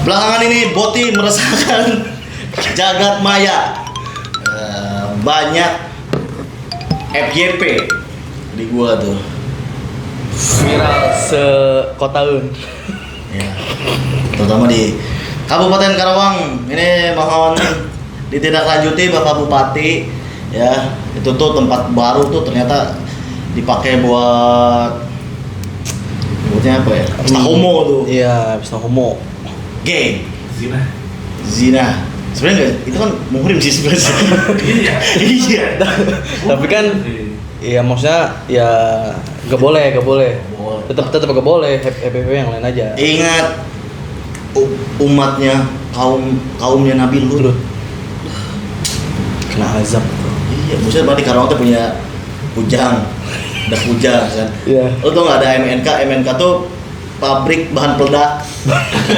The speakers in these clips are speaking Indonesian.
Belakangan ini Boti meresahkan jagat maya. Banyak FYP di gua tuh. Viral sekotaun. Ya. Terutama di Kabupaten Karawang. Ini mohon ditindaklanjuti Bapak Bupati. Ya, itu tuh tempat baru tuh ternyata dipakai buat sebutnya apa ya? Pesta homo tuh. Iya, pesta homo. Gay. Zina. Sebenarnya itu kan muhrim sih sebenarnya. Iya. Iya. Tapi kan iya maksudnya ya gak boleh. Tetap gak boleh. HPP yang lain aja. Ingat umatnya kaumnya Nabi Lut. Kena azab. Iya, maksudnya berarti Karawang tuh punya Pujang. Ada Pujang kan. Iya. Lo tau gak ada MNK tuh pabrik bahan peledak.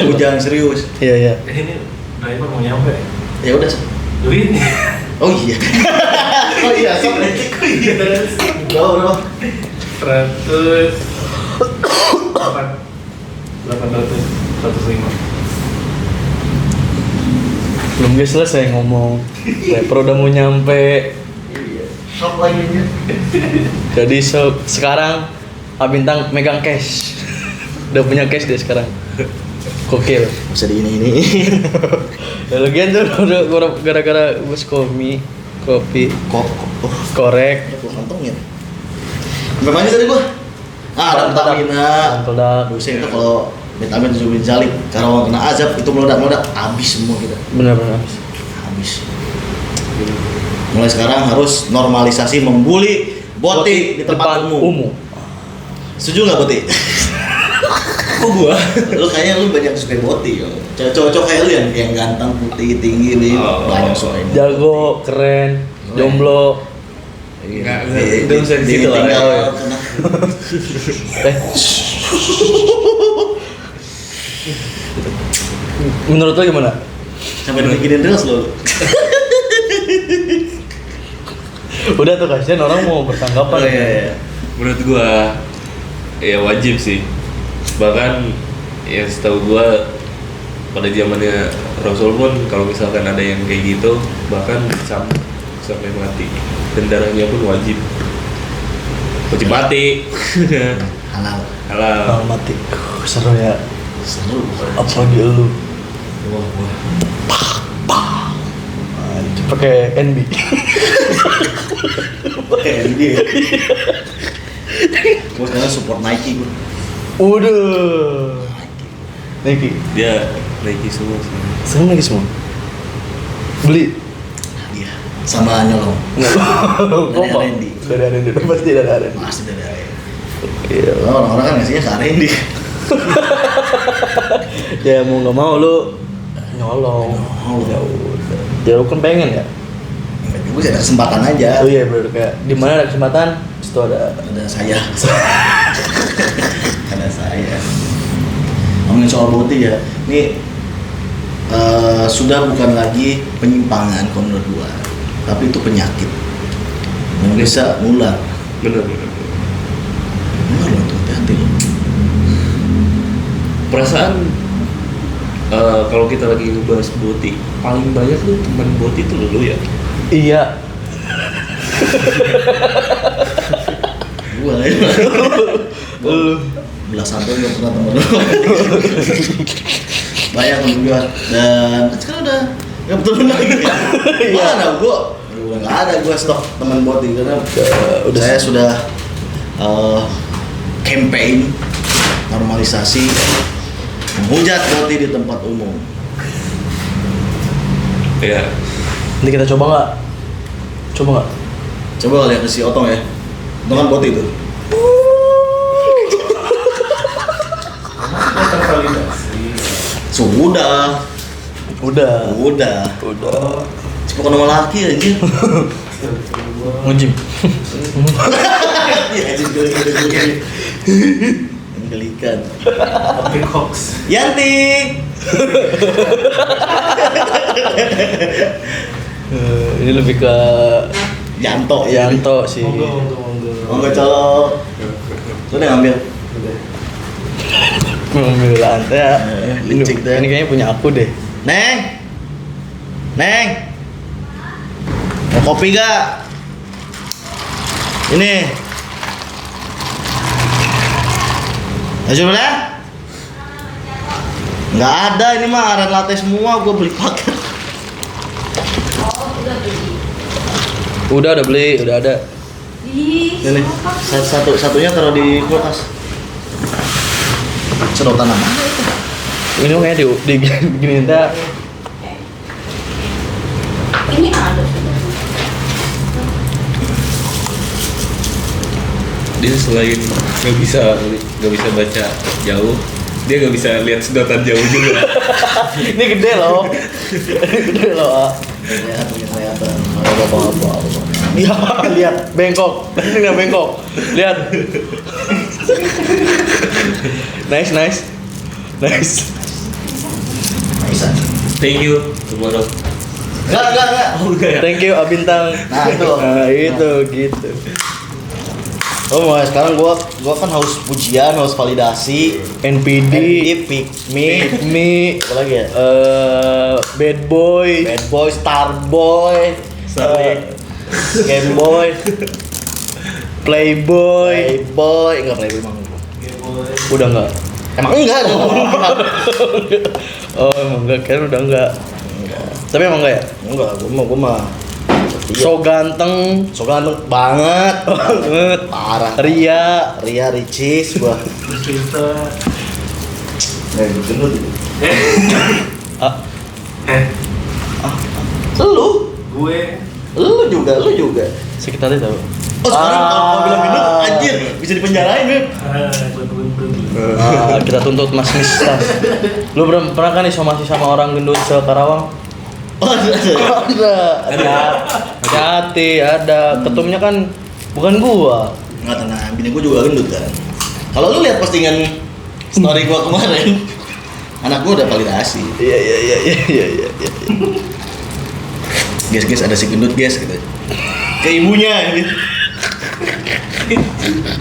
Pujang serius. Iya. Ini driver mau nyampe. Ya udah. Duit. Oh iya. Oh iya, sama detik. Iya. Berapa? 105. Belum guys selesai ngomong. Pro udah mau nyampe. Iya. Shop lagi nya. Jadi sekarang Abintang megang cash. Udah punya cash dia sekarang. Gokil. Bisa di ini. Ya lagian tuh udah gara-gara bus kopi korek. Ya gua kantongin. Berapa tadi gua? Ada Pertamina. Meledak. Buset itu kalau vitamin Zubin Zalik Karawang kena azab itu meledak habis semua kita. Benar-benar Habis. Mulai sekarang harus normalisasi membuli Boti di tempat umum. Setuju nggak Boti? Kok gua? Lu kayaknya lu banyak suka Boti yo. Cocok kayak lu yang ganteng, putih, tinggi, banyak suka ini. Jago, keren, jomblo. Enggak, Udah bisa di situ lah. Menurut lo gimana? Sampai bikinin reels lo. Udah tuh kasihan orang mau bertanggapan. Iya. Menurut gua ya wajib sih. Bahkan ya setahu gua pada zamannya Rasul pun kalau misalkan ada yang kayak gitu bahkan sampai mati dan darahnya pun wajib mati. Halal. Halal. Mati. Seru ya. Seru. Apa dia lu? Wah. Pakai NB. NBA. Gua sekarang support Nike gua. Udah. Nike. Dia Nike semua sih. Semua Nike semua. Beli. Iya. Sama nyolong. Dari R&D. Dari R&D. Pasti dari R&D. Pasti dari R&D. Iya. Orang-orang kan ngasihnya ke R&D. Ya mau nggak mau lu nyolong. Ya udah. Ya lu kan pengen ya. Gue sih ada kesempatan aja. Oh iya bener kayak di mana ada kesempatan, situ ada saya. Ada saya. Ngomongin soal Boti ya, ini sudah bukan lagi penyimpangan kalau menurut gua, tapi itu penyakit yang bisa nular. Bener. Nular loh tuh, hati-hati loh. Perasaan kalau kita lagi ngebahas Boti paling banyak tuh teman Boti tuh lu ya. iya. Gua lah ya. Lu Belas satu yang pernah temen lu. Banyak temen gua dan sekarang udah nggak betul lagi. Mana gua nggak ada gua stok teman Boti karena saya sudah campaign normalisasi menghujat Boti di tempat umum. Ya. Nanti kita coba nggak? Coba lihat si Otong ya. Otong kan Boti itu. Tervalidasi. Sudah. Udah. Bukan nama laki aja. Ngujim. Iya, geli-geli. Menggelikan. Tapi hoax. Yanti. Ini lebih ke Yanto sih. Monggo. Monggo colok. Lu udah ngambil? Udah. Mobil lantai ya. Licik deh. Ini kayaknya punya aku deh. Neng, Neng, mau kopi gak? Ini. Ayo udah? Nggak ada, ini mah aren latte semua, gue beli paket. Udah beli, udah ada. Ini satunya taruh di kulkas. Sedotan apa? Ini kayaknya di gini teh. Ini ada. Dia selain nggak bisa baca jauh, dia nggak bisa lihat sedotan jauh juga. Ini gede loh. Gede loh. Ah. Kelihatan. Apa. Iya, lihat bengkok. Ini nggak bengkok. Lihat. Nice. Bisa. Thank you, tomorrow. Enggak. Oh enggak ya? Thank you Abintang. Nah, itu. Nah, itu gitu. Oh, mau sekarang gua kan haus pujian, haus validasi. NPD, Pick me. Me, Apa lagi ya? Bad Boy, Bad Boy, Star Boy, Game Boy, Playboy. enggak Playboy emang. Udah enggak? Emang enggak dong. Oh, emang enggak, kayaknya udah enggak. Tapi emang enggak ya? Enggak, gua mah setia. So ganteng, So ganteng banget. banget. Parah. Ria, Ricis gua. Cerita. Gendut itu. ah, Lu juga. sekitarnya tahu. Oh, sekarang kalau bilang gendut anjir, bisa dipenjarain, Beb. Kita tuntut Mas Mister. Lu pernah kan somasi sama orang gendut se-Karawang? Oh, Ada. Hati, ada. Ketumnya kan bukan gua. Enggak tenang, bini gua juga gendut kan. Kalau lu lihat postingan story gua kemarin, anak gua udah validasi. Iya. Guys, ada si gendut guys gitu. Ke ibunya ini.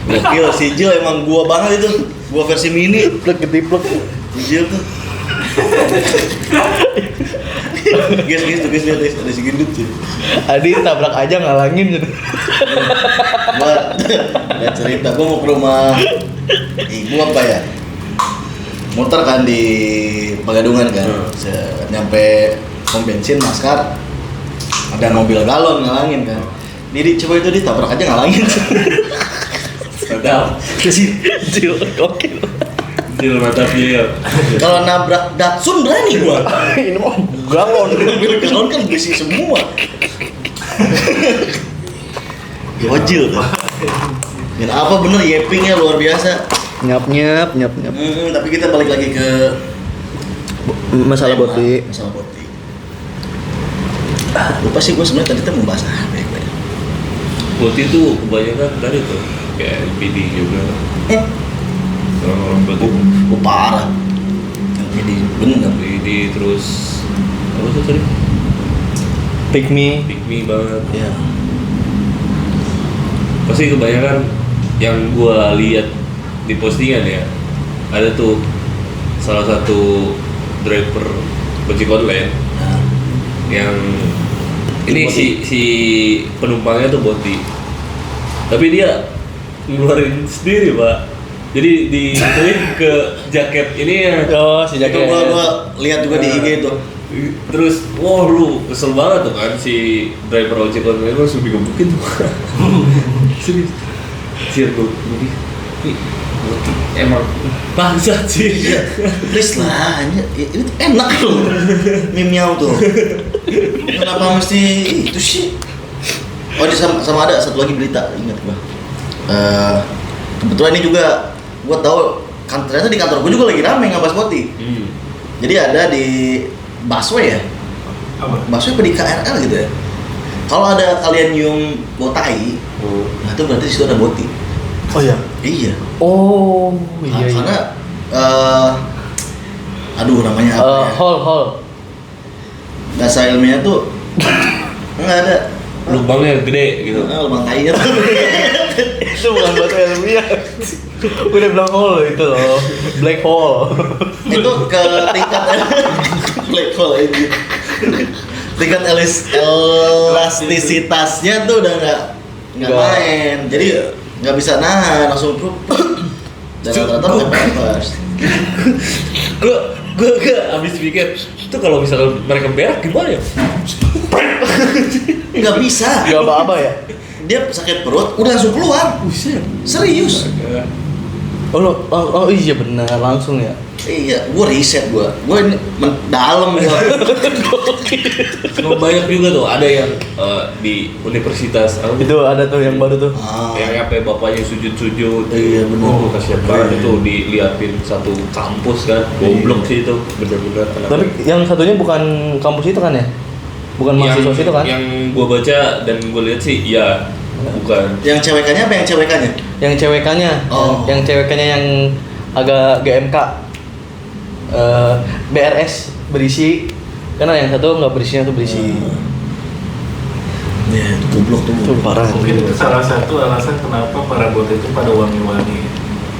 Gokil, si Jil emang gua banget itu. Gua versi mini. Plek ketiplek. Si Jil tuh. Guys, lihat guys, ada si gendut tuh. Adi tabrak aja ngalangin gitu. Gua lihat cerita, gua mau ke rumah ibu apa ya? Muter kan di Pegadungan kan. Nyampe pom bensin Maskar. Ada mobil galon ngalangin kan. Didi coba itu ditabrak aja ngalangin. Sedap. Jil, gokil. Jil mantap ya. Kalau nabrak Datsun berani gua. Ini mah galon. Mobil galon kan besi semua. Gojil tuh. Dan apa bener yepingnya luar biasa. Nyap. Tapi kita balik lagi ke Masalah tema, boti. Masalah boti. Lupa sih gua sebenarnya tadi tuh mau bahas apa ya? Boti itu kebanyakan tadi tuh kayak LPD juga. Orang batu Gua parah. Ini bener. LPD terus apa tuh tadi? Pick me. Pick me banget. Ya. Pasti kebanyakan yang gua lihat di postingan ya, ada tuh salah satu driver ojek online Nah, yang ini si penumpangnya tuh boti, tapi dia ngeluarin sendiri pak, jadi dituin ke jaket ini ya. Oh, si itu jaket. gua lihat juga di IG itu. Terus, wah lu kesel banget tuh kan si driver ojek online itu langsung digebukin tuh. Serius, gue emang bangsat sih. Please lah, ini tuh enak loh. Mimiau tuh. Kenapa mesti itu sih? Oh, ini sama ada satu lagi berita, ingat gua. Kebetulan ini juga gua tahu kan ternyata di kantor gua juga lagi rame ngebahas boti. Jadi ada di busway ya. Apa? Busway apa di KRL gitu ya. Kalau ada kalian nyium botai, nah itu berarti di situ ada boti. Oh ya. Iya. Oh, iya. Karena aduh namanya apa ya? Hall. Bahasa ilmiahnya tuh nggak ada. lubangnya gede gitu. Lubang tai tuh. Itu bukan batu ilmiah. Udah bilang hole itu loh, black hole. Itu ke tingkat black hole ini. Tingkat elastisitasnya tuh udah nggak main. Jadi nggak bisa nahan, langsung prup. Dan rata-rata pakai pampers. Gue abis pikir itu kalau misalkan mereka berak gimana ya? Nggak bisa. Gak apa-apa ya? Dia sakit perut, udah langsung keluar. Serius. Oh iya benar, langsung ya. Iya, gue riset gue ini dalam gue. Cuma banyak juga tuh, ada yang di universitas Itu ada tuh yang baru tuh. yang sampai bapaknya sujud-sujud. Iya, benar. Oh, kasihan banget itu diliatin satu kampus kan. Goblok sih itu, bener-bener. Tapi yang satunya bukan kampus itu kan ya? Bukan mahasiswa itu kan? Yang gua baca dan gua lihat sih, iya, bukan. Yang cewekannya apa yang cewekannya? Yang cewekannya, Oh. yang cewekannya yang agak GMK. BRS berisi, karena yang satu nggak berisinya tuh berisi. Ya, itu goblok tuh. Itu parah. Mungkin itu salah satu alasan kenapa para bot itu pada wangi-wangi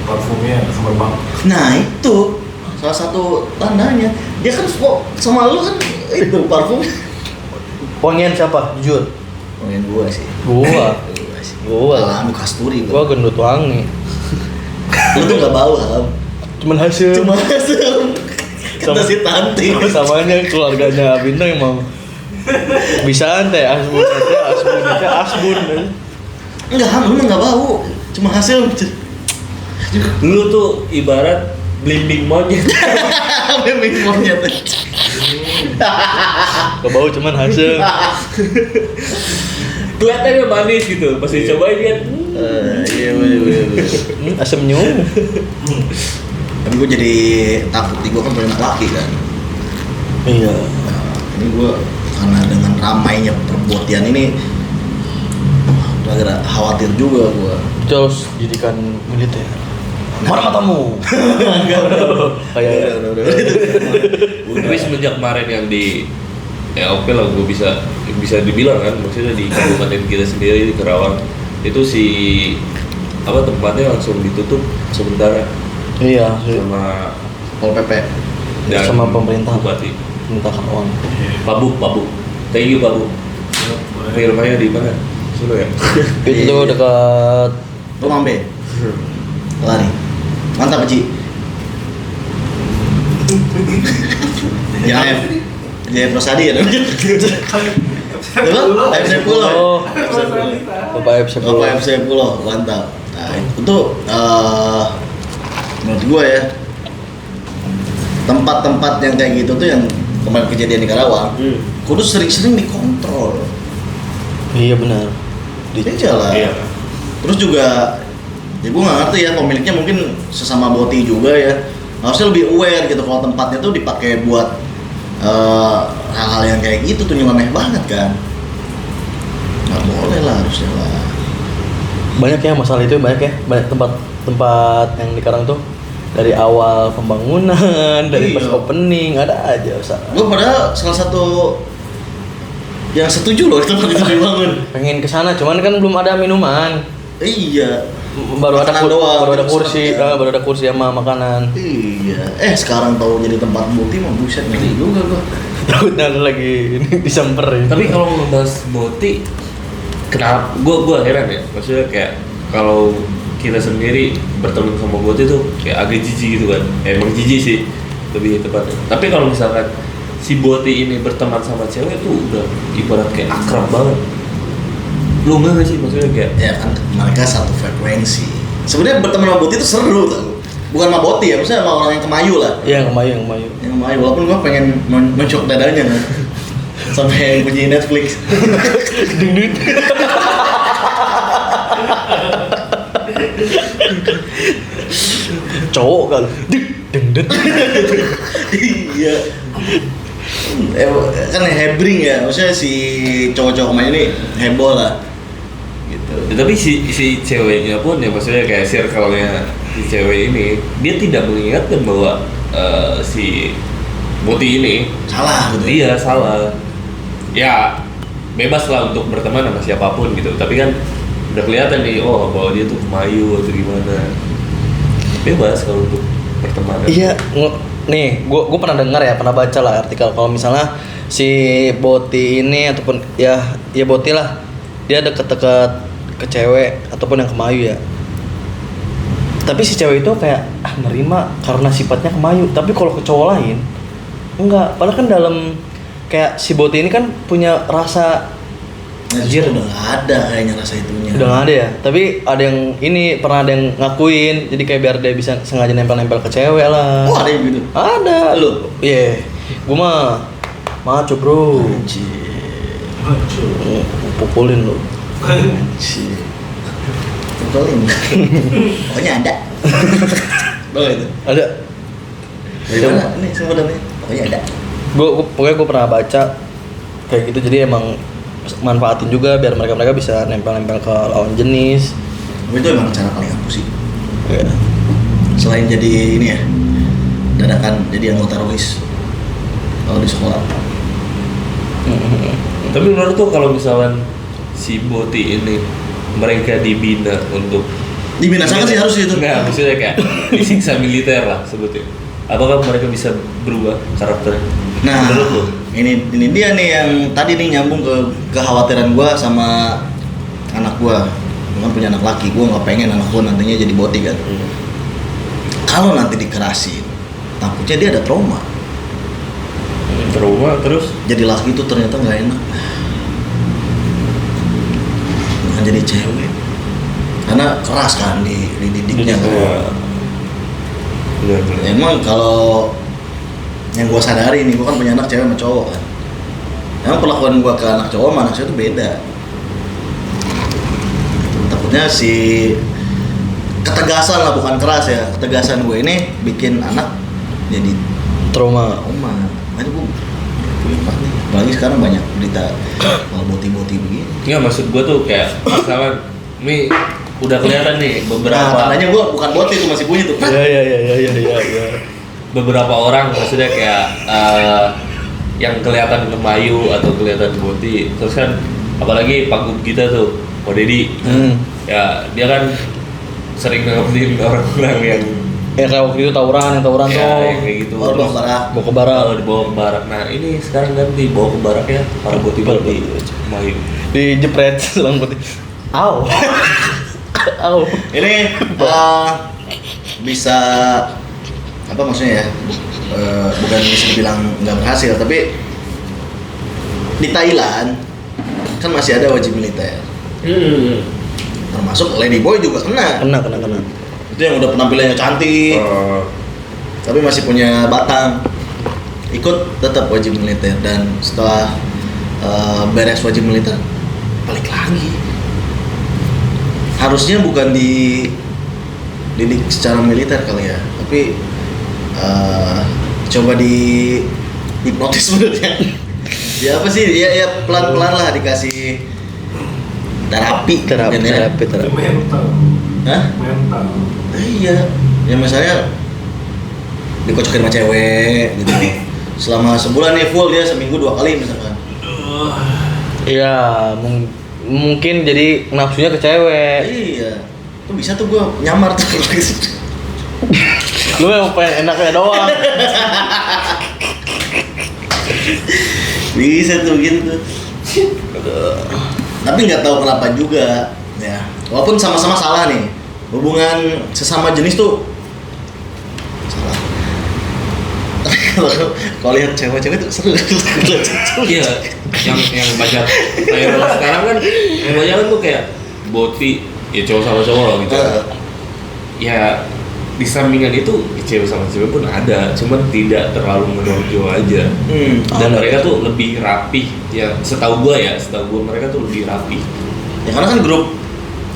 parfumnya semerbak. Nah itu salah satu tandanya. Dia kan sama lu kan itu parfum. Wangian siapa? Jujur. Wangian gua sih. Gua. Gua. Alami kasturi Gua gendut wangi. Lu tuh nggak bau Ham. Cuman hasil. Cuma kata si Tanti. Samanya keluarganya Bintang emang bisa teh asbun aja asbun. Enggak Ham, lu nggak bau. Cuma hasil. Lu tuh ibarat blimbing monyet. Memang monyet. Kebau cuman hasil. Kelihatannya manis gitu, pas dicobain kan. Iya. Asam nyung. Tapi gue jadi takut nih, gue kan punya anak laki kan. Iya. Nah, ini gue karena dengan ramainya perbotian ini agak khawatir juga gue. Terus didikan militer. Mana matamu? Kayak Tapi semenjak kemarin yang di ya oke lah, gue bisa dibilang kan, maksudnya di kabupaten kita sendiri di Kerawang itu si tempatnya langsung ditutup sementara iya sama Pol PP. dan sama pemerintah. bupati Minta Karawang. Pabuk thank you Pabuk. Firmanya di mana? Solo ya. Itu tuh dekat Rumah B. Lari. Mantap Ci. JF Rosadi ya namanya. FC Pulau. Oh, Bapak FC Bapak FC Pulau, mantap. Nah, itu menurut gua ya, tempat-tempat yang kayak gitu tuh yang kemarin kejadian di Karawang, kudu sering-sering dikontrol. iya benar. Iya lah. Iya. Terus juga, ya gua nggak ngerti ya, pemiliknya mungkin sesama boti juga ya, harusnya lebih aware gitu kalau tempatnya tuh dipakai buat hal-hal yang kayak gitu tuh nyeleneh banget kan. Nggak boleh lah, harusnya lah. Banyak ya masalah itu, banyak tempat yang di Karang tuh dari awal pembangunan, dari pas Iya. opening ada aja usaha. Gue padahal salah satu yang setuju loh tempat itu dibangun. Pengen kesana, cuman kan belum ada minuman. Iya. Baru ada Makanan doang, baru ada kursi, ya. baru ada kursi sama makanan. Iya. Sekarang tahu jadi tempat boti mah buset ngeri juga gua. Takutnya ada lagi ini disamperin. Tapi kalau ngebahas boti, kenapa? Gua heran ya. Maksudnya kayak kalau kita sendiri berteman sama boti tuh kayak agak jijik gitu kan. Emang jijik sih lebih tepatnya. Tapi kalau misalkan si boti ini berteman sama cewek tuh udah ibarat kayak akrab banget. Lu enggak sih maksudnya kayak Ya kan mereka satu frekuensi. Sebenarnya berteman sama boti itu seru tau. Bukan sama boti ya, maksudnya sama orang yang kemayu lah. Iya, kemayu. Yang kemayu, walaupun gua pengen mencok dadanya kan. Sampai bunyi Netflix. Ding. Cowok kan. Ding. Iya. Kan hebring ya, maksudnya si cowok-cowok main ini heboh lah. Gitu. ya, tapi si ceweknya pun ya maksudnya kayak circle-nya si cewek ini dia tidak mengingatkan bahwa si boti ini Salah gitu. iya salah ya bebas lah untuk berteman sama siapapun gitu. Tapi kan udah kelihatan nih, oh bahwa dia tuh kemayu atau gimana. Bebas kalau untuk pertemanan. Iya, nih, gue pernah dengar ya, pernah baca lah artikel kalau misalnya si Boti ini ataupun ya Boti lah, dia deket-deket ke cewek ataupun yang kemayu ya. Tapi si cewek itu kayak nerima karena sifatnya kemayu. Tapi kalau ke cowok lain enggak. Padahal kan dalam kayak si Boti ini kan punya rasa. Anjir udah nggak ada kayaknya rasa itunya. Udah nggak ada ya. Tapi ada yang ini pernah ada yang ngakuin. Jadi kayak biar dia bisa sengaja nempel-nempel ke cewek lah. Oh ada yang gitu. Ada. Lu? Iya. Gua mah maco bro. Anjir. Pukulin lu. Anjir. Pukulin. Pokoknya ada. Boleh itu. Ada. Dari mana? Ini sebenarnya. Pokoknya ada. Pokoknya gue pernah baca kayak gitu. Jadi emang manfaatin juga biar mereka bisa nempel-nempel ke lawan jenis. Tapi itu emang cara paling ampuh sih. Ya. Selain jadi ini ya, dadakan jadi anggota ROIS kalau di sekolah. Tapi menurut tuh kalau misalkan si Boti ini mereka dibina untuk Dibinasakan sih harus itu. Enggak, maksudnya kayak disiksa militer lah sebutnya. Apakah mereka bisa berubah karakternya? Nah, Menurut lu? ini dia nih yang tadi nih nyambung ke kekhawatiran gua sama anak gua. Gua kan punya anak laki, gua nggak pengen anak gua nantinya jadi Boti kan. Kalau nanti dikerasin, takutnya dia ada trauma. Trauma terus Jadi laki itu ternyata nggak enak. Bukan jadi cewek. Karena keras kan dididiknya kan. Benar. Emang kalau yang gua sadari nih, gua kan punya anak cewek sama cowok kan. Emang perlakuan gua ke anak cowok sama anak cewek itu beda. Takutnya si ketegasan lah, bukan keras ya, ketegasan gue ini bikin anak jadi Trauma. trauma. Makanya gue nih. Apalagi sekarang banyak berita boti-boti begini. Enggak, maksud gua tuh kayak misalkan nih udah kelihatan nih Nah, beberapa tandanya gue bukan boti tuh, masih bunyi tuh. Iya. beberapa orang maksudnya kayak yang kelihatan kemayu atau kelihatan Boti. Terus kan apalagi panggung kita tuh, Ko Deddy. Ya, dia kan sering ngeremehin orang-orang yang Ya kayak waktu itu tawuran ya, tuh. yang kayak gitu. Oh, Terus Bawa ke barak. kalau dibawa ke barak. Nah, ini sekarang ganti bawa ke barak ya para Boti-Boti kemayu. Dijepret selang putih. Au. Au. Ini bisa apa maksudnya ya? Bukan bisa dibilang nggak berhasil, tapi di Thailand kan masih ada wajib militer. Termasuk Lady Boy juga kena. Kena. Itu yang udah penampilannya cantik, tapi masih punya batang. Ikut tetap wajib militer, dan setelah beres wajib militer balik lagi. Harusnya bukan dididik secara militer kali ya, tapi coba di hipnotis menurutnya. Ya apa sih? Ya pelan-pelan lah dikasih terapi. mungkin ya. Itu mental. Hah? Mental. Iya. Ya misalnya dikocokin sama cewek gitu. Selama sebulan nih full, dia seminggu 2 kali misalkan. Iya, mungkin jadi nafsunya ke cewek. Iya. Tuh bisa tuh gua nyamar tuh. Lu yang pengen enaknya doang. Bisa tuh gitu. Tapi nggak tahu kenapa juga ya. Walaupun sama-sama salah nih. Hubungan sesama jenis tuh salah. Kalau lihat cewek-cewek tuh seru. Iya, yang banyak kayak sekarang kan yang banyak kan tuh kayak Boti ya cowok sama cowok loh gitu. Ya di sampingan itu cewek sama cewek pun ada, cuman tidak terlalu menonjol aja. Dan mereka tuh lebih rapih. Ya setahu gua mereka tuh lebih rapih. Ya karena kan grup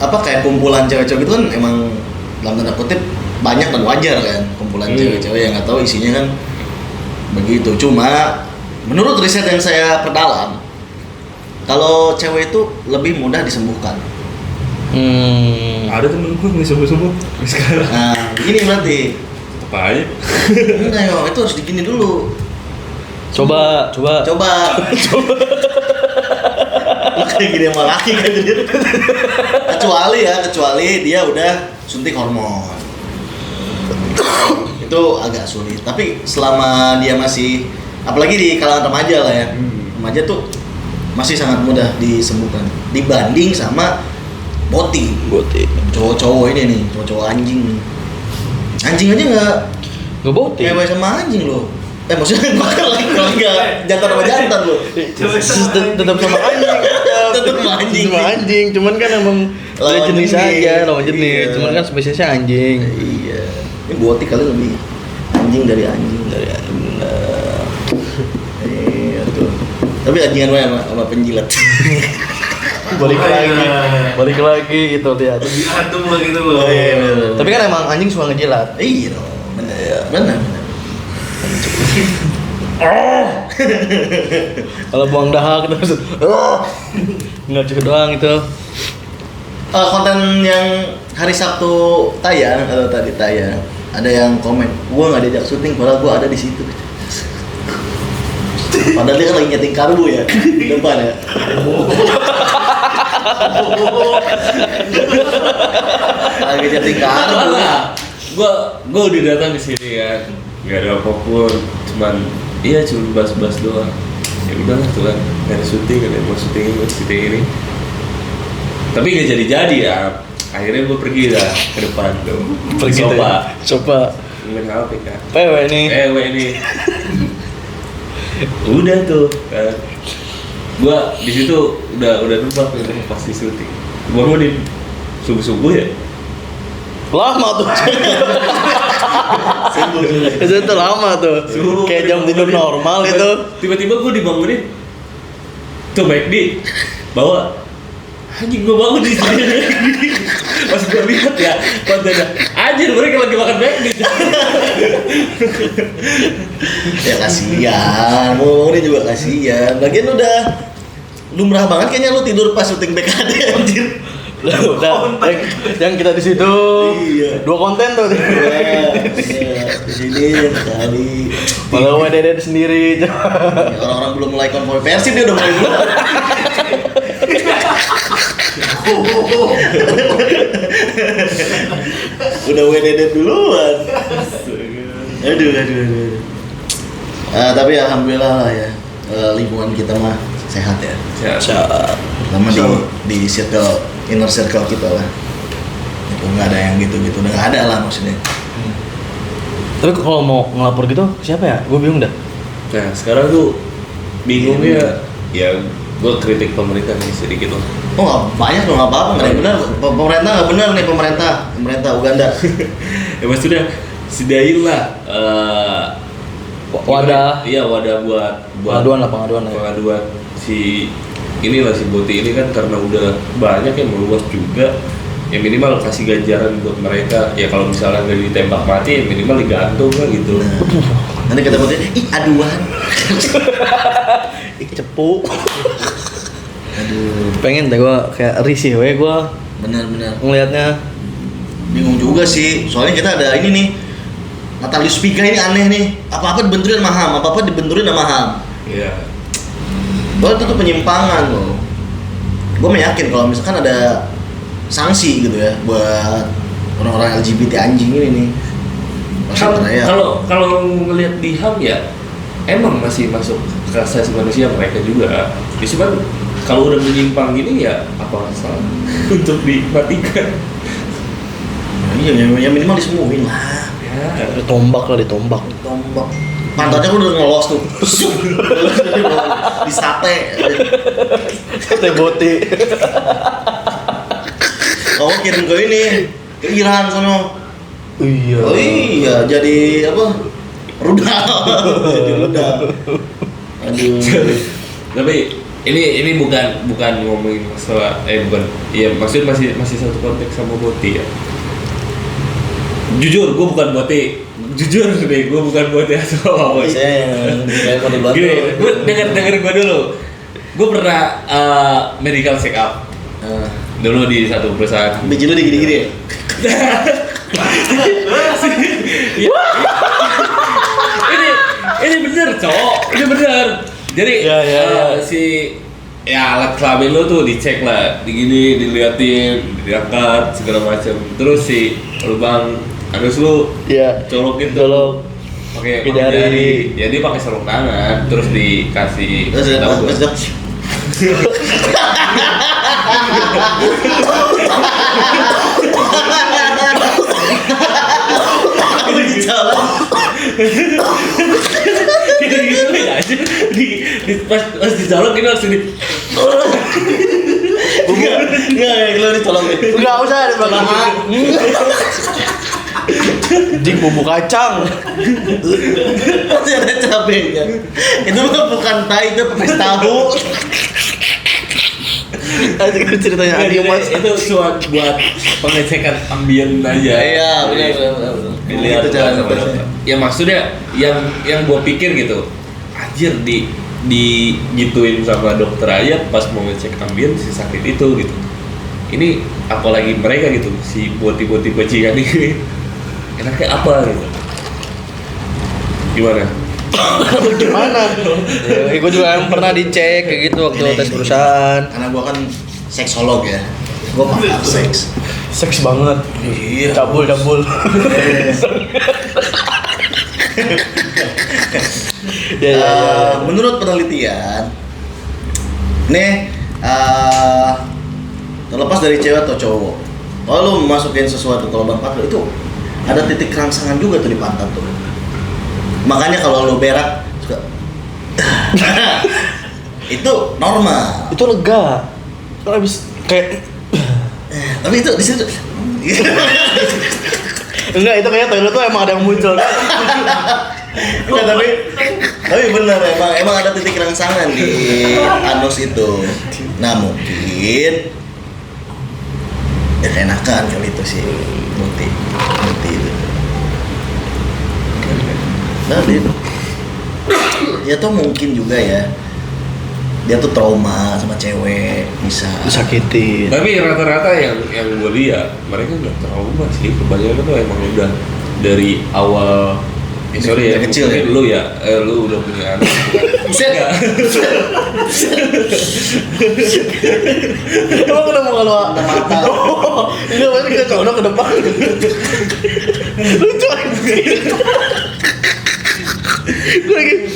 apa kayak kumpulan cewek-cewek itu kan emang dalam tanda kutip banyak dan wajar kan, kumpulan cewek-cewek yang nggak tahu isinya kan begitu. Cuma menurut riset yang saya perdalam, kalau cewek itu lebih mudah disembuhkan. Ada temen gue nggak sembuh sekarang. Nah, begini berarti. Apa aja? Enggak yo, itu harus digini dulu. Coba. kayak gini sama laki kan jadi. Kecuali dia udah suntik hormon. Itu agak sulit. Tapi selama dia masih, apalagi di kalangan remaja lah ya, remaja tuh masih sangat mudah disembuhkan dibanding sama boti. Cowok-cowok ini nih, cowok-cowok anjing. Anjing aja nggak boti. ngewe sama anjing loh. Maksudnya bakal lagi kalau enggak jantan sama jantan loh. Tetap sama anjing. Tetap sama anjing. Sama anjing, cuman kan emang Lawan lawan jenis jenis. aja, lawan jenis. Iya. Cuman kan spesiesnya anjing. Iya. Ini boti kali lebih anjing dari anjing. Iya tuh. Tapi anjingan gue sama penjilat. Balik lagi gitu lihat. Diatur lah gitu loh. Tapi kan emang anjing suka ngejilat. Iya dong. Benar. Kalau buang dahak terus nggak cukup doang itu. Konten yang hari Sabtu tayang atau tadi tayang, ada yang komen, gua nggak diajak syuting padahal gua ada di situ. Padahal dia kan lagi nyeting karbu ya di depan ya. Lagi nyeting karbu. Gua udah datang ke sini kan, nggak ada apapun, cuma bahas-bahas doang. Ya udahlah tuh kan, nggak ada syuting, nggak ada mau syuting ini. Tapi nggak jadi ya. Akhirnya gue pergi lah ke depan tuh. Coba. Main HP kan. PW nih. Udah tuh kan. Gua di situ udah nebak nih pasti syuting. Bangunin subuh ya. Lama tuh. Itu lama tuh. Kayak jam tidur normal itu. Tiba-tiba gue dibangunin. Tuh baik di bawa. Anjing gue bangun di sini. Pas gue lihat ya kontennya. Anjir mereka lagi makan baik di. Ya kasihan, mau bangunin juga kasihan. Lagian udah lumrah banget kayaknya lu tidur pas syuting BKD anjir. Udah, yang kita di situ. Iya. 2 konten tuh. Iya, di sini sekali. Malah WDD sendiri. Orang-orang belum mulai konversi dia udah mulai dulu. Udah WDD duluan. Aduh. Tapi alhamdulillah lah ya, lingkungan kita mah sehat ya. Terutama di inner circle kita lah. Itu nggak ada yang gitu-gitu, udah nggak ada lah maksudnya. Tapi kalau mau ngelapor gitu siapa ya? Gue bingung dah. Nah sekarang tuh bingungnya ya gue kritik pemerintah nih sedikit loh. Oh nggak banyak loh, nggak apa-apa, nggak ada yang benar. Pemerintah nggak benar nih, pemerintah Uganda. Ya maksudnya sediain lah Wadah. Iya wadah buat pengaduan lah. pengaduan si inilah si Boti ini kan karena udah banyak yang meluas juga. Ya minimal kasih ganjaran buat mereka. Ya kalau misalnya nggak ditembak mati, ya minimal digantung lah gitu. Nanti kata Boti, ih aduan. Cepu. Aduh, Pengen deh gue kayak risih gue benar-benar ngelihatnya. bingung juga sih. Soalnya kita ada ini nih, Natalius Piga ini aneh nih. Apa-apa dibenturin sama HAM, apa-apa dibenturin sama HAM. Iya. Bahwa itu tuh penyimpangan loh. Gue meyakin kalau misalkan ada sanksi gitu ya buat orang-orang LGBT anjing ini nih. Maksudnya Kalau ngelihat di HAM ya emang masih masuk ke asasi manusia mereka juga. Cuman kalau udah menyimpang gini ya apa masalah untuk dimatikan? Iya, ya minimal disembuhin lah. Ya. Ditombak. Tombak. Pantatnya udah ngelos tuh. Di sate. Sate Boti. Kamu kirim ke ini, ke Iran sono. Iya. Oh iya, jadi apa? Rudal. Jadi rudal. Aduh. Tapi ini bukan ngomongin masalah bukan. Iya, maksudnya masih satu konteks sama Boti ya. Jujur, gue bukan Boti. Jujur deh, gue bukan Boti atau apa. Saya mau dibantu. Gini, gue denger gue dulu. Gue pernah medical check up dulu di satu perusahaan. Biji lu digini-gini ya? ini bener cowok, ini bener. Jadi Ya. si ya alat kelamin lu tuh dicek lah, digini, diliatin, diangkat segala macam. Terus si lubang anus lu Iya. colokin Colok. pakai Pakai jari. jari. Jadi pakai sarung tangan, terus dikasih Terus tahu gua. Aku di jalan. Gitu ya aja. Pas dicolok ini langsung di Enggak, kalau ditolongin. Enggak usah di belakang. Jing bumbu kacang. Masih ada cabenya. Itu bukan tai, itu pepes tahu. Itu ceritanya Adi Mas. itu cuma buat pengecekan ambien aja. Iya, benar. Dilihat Itu cara sama ngetesnya. dokter. Ya maksudnya yang gua pikir gitu, anjir di gituin sama dokter aja pas mau ngecek ambien si sakit itu gitu. Ini apalagi mereka gitu, si boti-boti bajingan ini enaknya apa gitu. Gimana? Gimana? Ya, gue juga yang pernah dicek kayak gitu waktu Ini, tes ini. perusahaan. Karena gua kan seksolog ya. Gua pakar seks. Seks banget. Iya. Cabul. Menurut penelitian, nih terlepas dari cewek atau cowok, kalau lu masukin sesuatu ke lubang pantat itu ada titik kerangsangan juga tuh di pantat tuh. Makanya kalau lu berak suka itu normal. Itu lega. Kalau habis kayak Tapi itu di situ enggak, itu kayak toilet tuh emang ada yang muncul. Enggak, tapi benar emang ada titik rangsangan di anus itu. Nah mungkin ya enakan kali itu sih muti itu. Tapi ya tuh mungkin juga ya dia tuh trauma sama cewek bisa. Disakitin. Tapi rata-rata yang gue lihat mereka nggak trauma sih, kebanyakan tuh emang udah dari awal. Sorry ya, Dari kecil mungkin ya? lu ya, lu udah punya anak. Enggak. Emang kenapa kalau Mata. Enggak, pasti kita coba ke depan. Lucu anjing.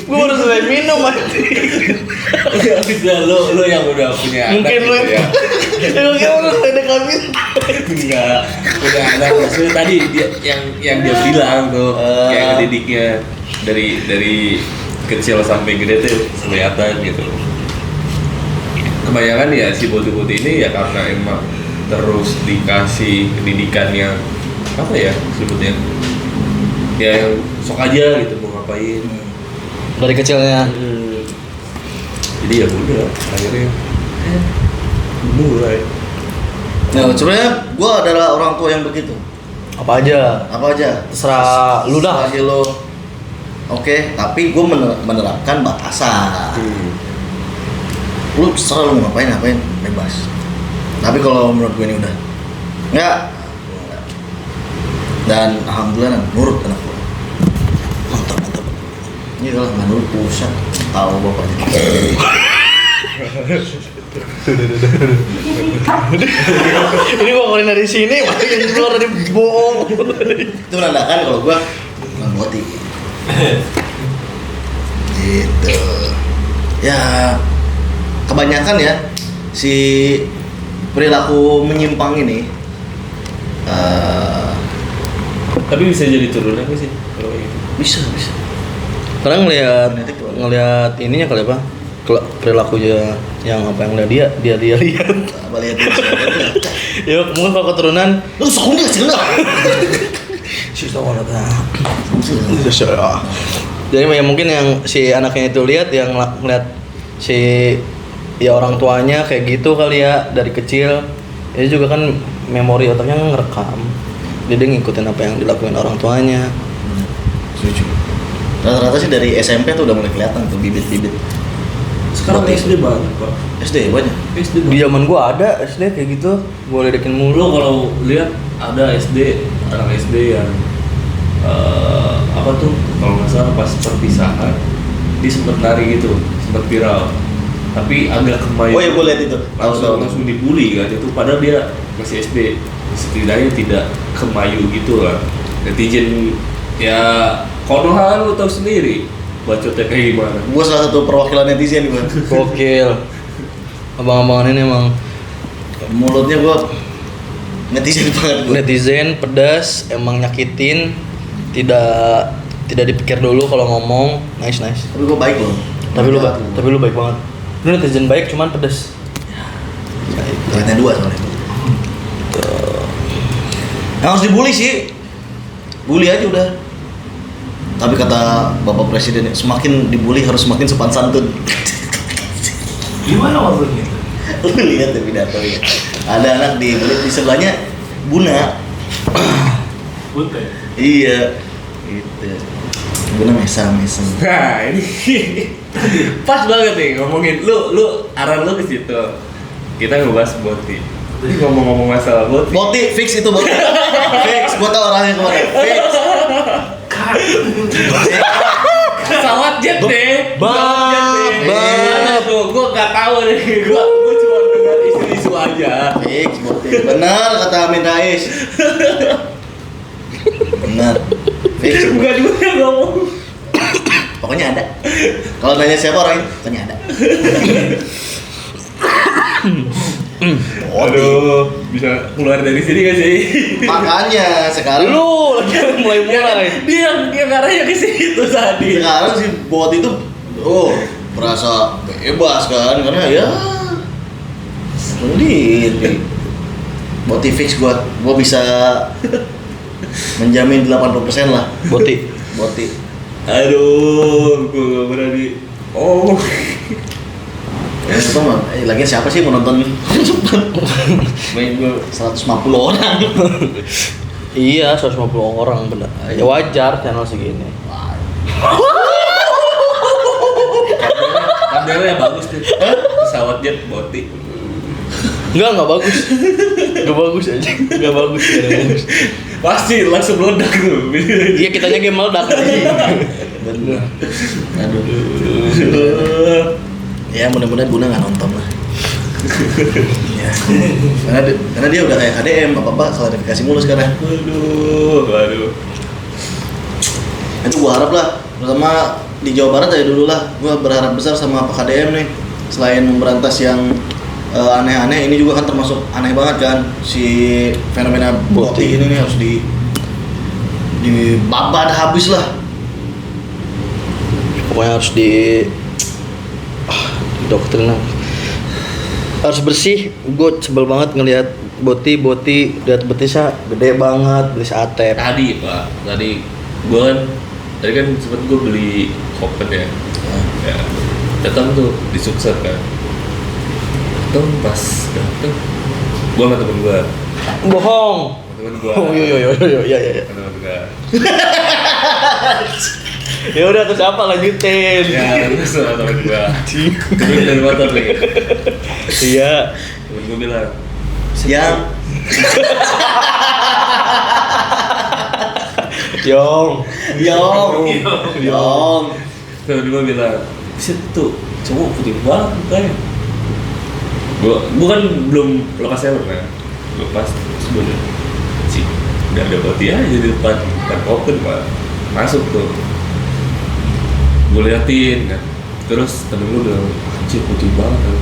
Gue baru selesai minum anjing. Enggak bisa, lu yang udah punya anak. Mungkin lu gitu ya. Emang kita baru selesai kami. Enggak, udah anak maksudnya tadi dia yang dia bilang tuh kayak ngedidiknya dari kecil sampai gede tuh kelihatan gitu. Kebanyakan ya si boti-boti ini ya karena emang terus dikasih pendidikan yang apa ya sebutnya, ya yang sok aja gitu mau ngapain. Dari kecilnya. Jadi ya udah akhirnya mulai. Nah, sebenarnya gue adalah orang tua yang begitu. Apa aja? Apa aja? Terserah lu dah. Selagi lo oke, tapi gue menerapkan batasan. Lu terserah lu mau ngapain bebas. Tapi kalau menurut gue ini udah enggak. Dan alhamdulillah nurut anak gue. Mantap. Ini kalau nggak nurut pusat tahu bapaknya. Ini gua ngomongin dari sini, masih yang keluar dari bohong. Itu menandakan kalau gue bukan boti. Gitu. Ya kebanyakan ya si perilaku menyimpang ini Tapi bisa jadi turunan nggak sih kalau kayak gitu? bisa. Karena ngelihat ininya kali apa? Perilakunya yang apa yang dia lihat. Apa lihat itu siapa? Ya mungkin kalau keturunan Lu sekunnya sih enggak? susah banget. Jadi ya mungkin yang si anaknya itu lihat yang ngeliat si ya orang tuanya kayak gitu kali ya dari kecil. Itu juga kan memori otaknya ngerekam. Jadi dia ngikutin apa yang dilakuin orang tuanya. Setuju. Rata-rata sih dari SMP tuh udah mulai kelihatan tuh bibit-bibit. Sekarang Boti. SD banget pak. SD banyak. SD Di zaman gua ada SD kayak gitu, gua ledekin mulu. Lo kalau lihat ada anak SD yang apa tuh kalau nggak salah pas perpisahan dia sempet lari gitu, sempet viral. tapi agak kemayu. Oh iya, gue lihat itu. Langsung dibully kan itu, padahal dia masih SD, setidaknya tidak kemayu gitu lah. Netizen ya Konoha lu tahu sendiri bacotnya kayak gimana. Gue salah satu perwakilan netizen gue. Gokil. Abang-abangan ini emang Mulutnya gue netizen banget gue. netizen pedas, emang nyakitin, tidak dipikir dulu kalau ngomong. Nice. Tapi gue baik loh. Tapi lu baik banget. Lu netizen baik cuman pedas. Ternyata 2 soalnya. Yang harus dibully sih. Bully aja udah. Tapi kata Bapak Presiden, semakin dibully harus semakin sopan santun. Gimana maksudnya? Lu lihat ya pidatonya. Ada anak di sebelahnya Buna. Bunte. Iya. Gitu. Buna mesam. Nah ini pas banget nih ngomongin lu arah lu ke situ. Kita ngebahas Boti. Jadi ngomong-ngomong masalah Boti. Boti fix itu Boti. Fix, gua tahu orangnya kemana. Fix. Pesawat jet deh. Bab. Tuh, gua nggak tahu deh. Gua cuma dengar isu-isu aja. Fix Boti. Benar kata Amin Rais. Benar. Fix. Bukan gue yang ngomong. Pokoknya ada. Kalau nanya siapa orangnya, pokoknya ada. Aduh, bisa keluar dari sini gak sih? Makanya sekarang Lu lagi mulai. Dia ngarahnya ke situ tadi. sekarang si Bot itu merasa bebas kan karena ya sendiri. Boti fix gua bisa menjamin 80% lah. Boti. Aduh, gue gak berani. Oh, Itu mah, lagian siapa sih mau nonton? Main gue 150 orang. Iya, 150 orang bener. Ya wajar channel segini. kameranya bagus tuh. Pesawat jet Boti. Enggak bagus. Enggak bagus aja. Enggak bagus. Pasti langsung meledak tuh. Iya, kitanya game meledak. Bener. Aduh. Ya mudah-mudahan Buna nggak nonton lah. Ya. Karena dia udah kayak KDM, apa klarifikasi mulu sekarang. Aduh. Itu gua harap lah, terutama di Jawa Barat aja dulu lah. Gua berharap besar sama Pak KDM nih. Selain memberantas yang aneh-aneh, ini juga kan termasuk aneh banget kan. Si fenomena Boti ini nih harus dibabad habis lah. Pokoknya harus doktrin lah. Harus bersih. Gue sebel banget ngelihat Boti lihat betisnya gede banget, beli sate. Tadi kan sempet gue beli kopen ya. Ya, datang tuh di Sukses kan. Datang pas datang, gue sama temen gue. Bohong. Temen gue. Oh iya. Temen gue. Ya udah, terus apa lanjutin? Ya, terus sama temen gue. Turun dari motor lagi. Iya. Temen gue bilang, Yang Yong. temen gue bilang, "Set tuh, cowok putih banget mukanya." Gue kan belum lepas helm kan. Lepas sebenarnya sih udah ada Boti aja di depan open pak. Masuk tuh. Gue liatin kan. Terus temen gue bilang, "Anjir putih banget."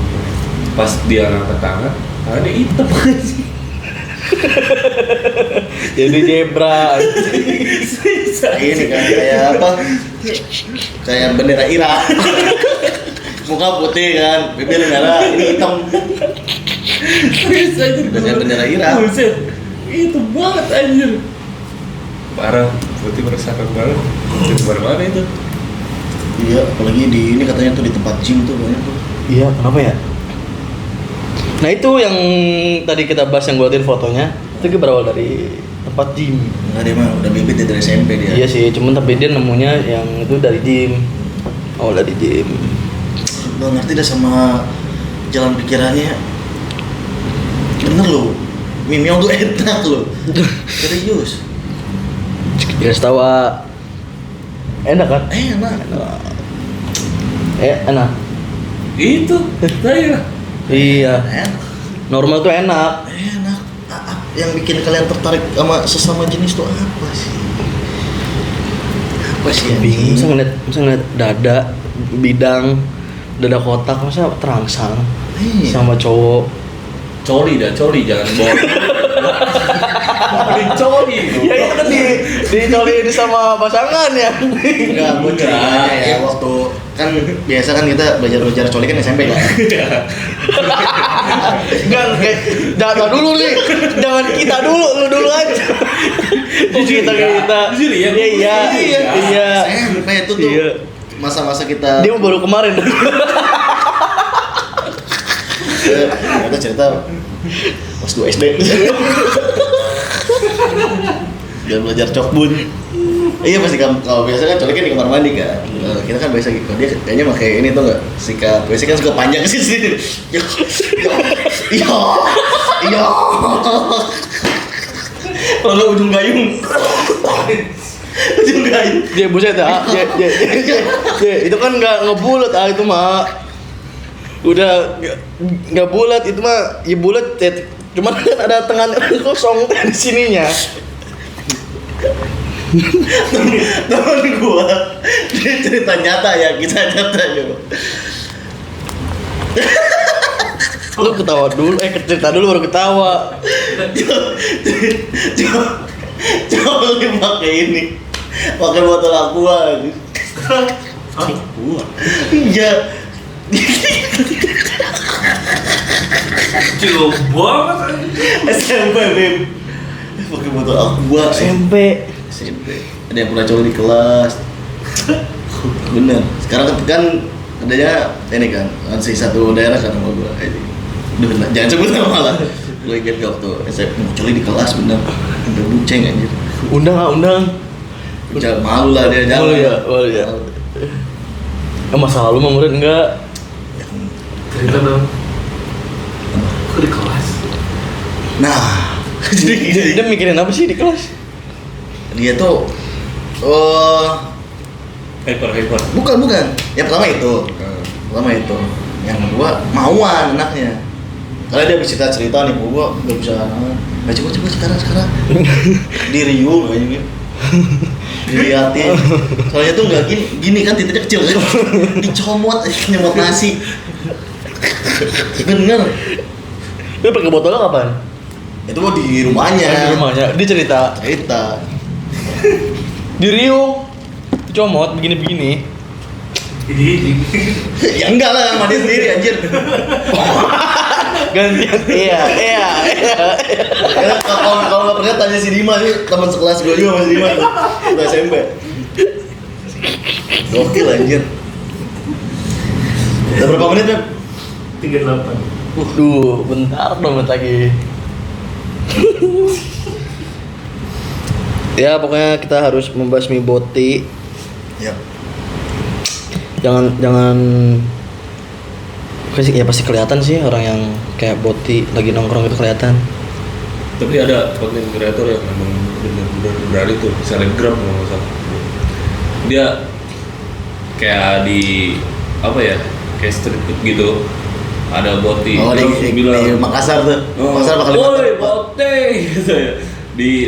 Pas dia ngangkat tangannya hitam aja. Jadi zebra. ini kan kayak apa? Kayak bendera Irak. Muka putih kan, bibir merah, ini hitam. Kayak bendera Irak. Buset, itu banget anjir. Parah, putih meresahkan banget. Itu mana itu? Iya, apalagi di ini katanya tuh di tempat gym tuh banyak tuh. Iya, kenapa ya? Nah itu yang tadi kita bahas yang gue liatin fotonya, itu berawal dari tempat gym. Enggak, dia mah udah bibit dari SMP dia. Iya sih, cuman tapi dia nemunya yang itu dari gym. Oh, dari gym. Gak ngerti dah sama jalan pikirannya. Bener loh, Mimiong tuh enak loh. Serius. Ya tahu enak kan? Enak. Enak. Itu, saya. Iya. Enak. Normal tuh enak. Enak. Yang bikin kalian tertarik sama sesama jenis tuh apa sih? Apa sih? Bingung masa ngeliat dada bidang, dada kotak masa terangsang Iya. sama cowok. Coli jangan bohong. Coli. Ya itu kan dicolin sama pasangan ya. Enggak, gue ceritanya ya waktu kan biasa kan kita belajar coli kan SMP kan. Enggak, jangan dulu nih. Jangan kita dulu, lu dulu aja. Jujur ya? Iya. SMP itu tuh Iya. masa-masa kita Dia baru kemarin. kita cerita pas 2 SD. Dia belajar cokbun. Iya pasti kalau biasa kan coli kan di kamar mandi kan. Kita kan biasa gitu. Dia kayaknya pakai ini tuh enggak? Sikat. Biasanya kan suka panjang ke sini. Iya. Kalau nggak ujung gayung. Ujung gayung. Dia buset ya. Dia itu kan enggak ngebulet itu mah. Udah nggak bulat itu mah, ya bulat cuman kan ada tengahnya kosong di sininya. Temen gua dia cerita nyata ya, kisah nyata juga. Lu ketawa dulu, cerita dulu baru ketawa. Coba pakai ini, pakai botol aqua. Aqua? Iya. Cukup banget. SMP Bim. Pakai botol aqua. SMP. Ada yang pernah coli di kelas. Bener. Sekarang kan adanya ini kan si satu daerah kan sama gua. Duh, jangan sebut nama lah. Gue inget gak waktu SMP coli di kelas bener. Sampai buceng anjir. Undang. Malu lah dia jangan. Malu ya. Masa lalu mah murid enggak. Cerita dong. Kok di kelas? Nah, jadi Dia mikirin apa sih di kelas? dia tuh Hyper. bukan. Yang pertama itu. Yang kedua mauan anaknya. Karena dia bisa cerita nih, gua nggak bisa. Nah, coba sekarang. Diriung aja gitu. Diliatin. Soalnya tuh nggak gini kan titiknya kecil kan. Dicomot, nyemot nasi. Bener. Dia pakai botolnya kapan? Itu mah di rumahnya. Di rumahnya. Dia cerita. Di Rio. Comot begini-begini. Ini. Ya enggak lah, sama dia sendiri anjir. Gantian. Iya. Ya, kalau nggak pernah tanya si Dima sih, teman sekelas gue juga sama si Dima tuh. Kita SMP. Gokil anjir. Udah berapa menit, Beb? 38. Duh, bentar dong lagi. Ya pokoknya kita harus membasmi boti. Yap. Jangan pasti kelihatan sih orang yang kayak boti lagi nongkrong itu kelihatan. Tapi ada konten kreator yang memang benar-benar berani tuh, selebgram kalau nggak salah. Dia kayak di apa ya, kayak street food gitu. Ada boti. Oh, terus di Makassar tuh. Makassar bakal woi bote gitu ya.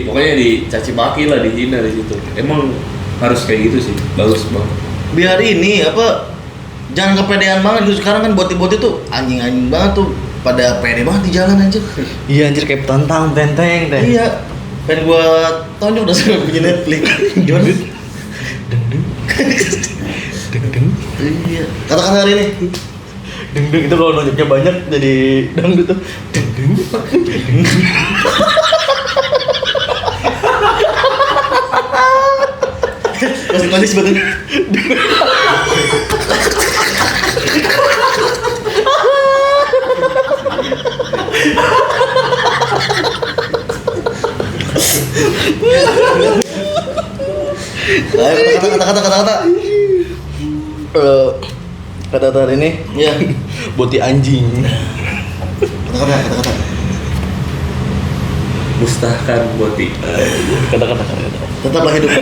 Pokoknya dicaci maki lah, dihina di situ. Emang harus kayak gitu sih, bagus banget. Biar ini apa, jangan kepedean banget gitu. Sekarang kan boti-boti tuh anjing-anjing banget tuh, pada pede banget di jalan anjir. Iya anjir kayak tentang tenteng teh. Iya. Pengen gua tonjok udah sampai punya Netflix. Gimana? Deng. Iya. Kata-kata hari ini. Deng itu kalau nunjuknya banyak jadi dangdut tuh. Deng. Masih sebetulnya. Kata-kata. Kata-kata hari ini Iya. boti anjing. Kata-kata. Mustahkan boti. Kata-kata. Tetaplah hidup.